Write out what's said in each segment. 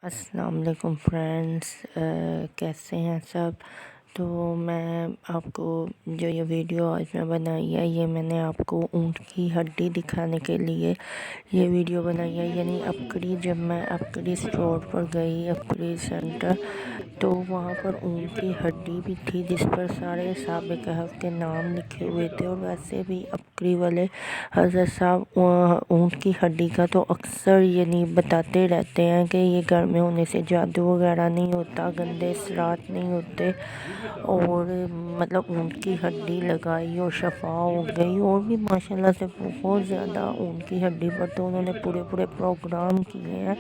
السلام علیکم فرینڈس، کیسے ہیں سب؟ تو میں آپ کو جو یہ ویڈیو آج میں بنائی ہے، یہ میں نے آپ کو اونٹ کی ہڈی دکھانے کے لیے یہ ویڈیو بنائی ہے۔ یعنی اپکڑی، جب میں اپکڑی اسٹور پر گئی، اپکڑی سینٹر، تو وہاں پر اونٹ کی ہڈی بھی تھی جس پر سارے اصحاب کہف کے نام لکھے ہوئے تھے۔ اور ویسے بھی اپکڑی والے حضرت صاحب اونٹ کی ہڈی کا تو اکثر یعنی بتاتے رہتے ہیں کہ یہ گھر میں ہونے سے جادو وغیرہ نہیں ہوتا، گندے اثرات نہیں ہوتے، اور مطلب اونٹ کی ہڈی لگائی اور شفا ہو گئی۔ اور بھی ماشاءاللہ سے بہت زیادہ اونٹ کی ہڈی پر تو انہوں نے پورے پروگرام کیے ہیں۔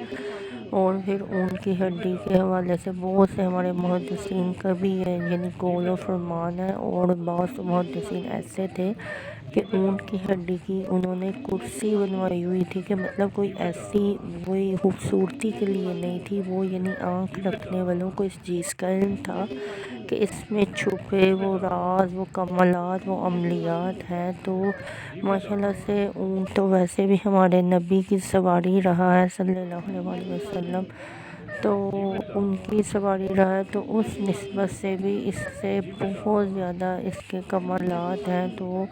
اور پھر اونٹ کی ہڈی کے حوالے سے بہت سے ہمارے محدثین کا بھی ہے یعنی قول و فرمان ہے، اور بعض محدثین ایسے تھے کہ اونٹ کی ہڈی کی انہوں نے کرسی بنوائی ہوئی تھی، کہ مطلب کوئی ایسی کوئی خوبصورتی کے لیے نہیں تھی، وہ یعنی آنکھ رکھنے والوں کو اس چیز کا علم تھا کہ اس میں چھپے وہ راز، وہ کمالات، وہ عملیات ہیں۔ تو ماشاءاللہ سے اونٹ تو ویسے بھی ہمارے نبی کی سواری رہا ہے صلی اللہ علیہ وسلم، تو ان کی سواری رہا ہے، تو اس نسبت سے بھی اس سے بہت زیادہ اس کے کمالات ہیں۔ تو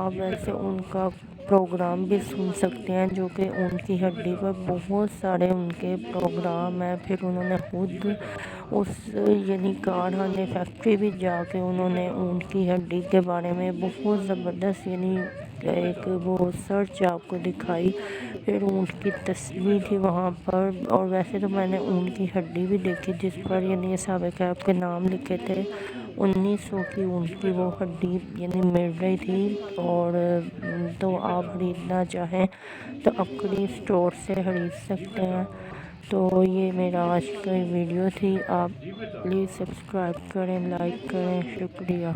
آپ ویسے ان کا پروگرام بھی سن سکتے ہیں، جو کہ اونٹ کی ہڈی پر بہت سارے ان کے پروگرام ہیں۔ پھر انہوں نے خود اس یعنی کارخانے فیکٹری بھی جا کے انہوں نے اونٹ کی ہڈی کے بارے میں بہت زبردست یعنی ایک وہ سرچ آپ کو دکھائی۔ پھر اونٹ کی تصویر تھی وہاں پر، اور ویسے تو میں نے اونٹ کی ہڈی بھی دیکھی جس پر یعنی اصحاب کہف کے نام لکھے تھے۔ 1900 کی اونٹ کی وہ ہڈی یعنی مل رہی تھی۔ اور تو آپ خریدنا چاہیں تو اپکڑی اسٹور سے خرید سکتے ہیں۔ تو یہ میرا آج کا ویڈیو تھی، آپ پلیز سبسکرائب کریں، لائک کریں، شکریہ۔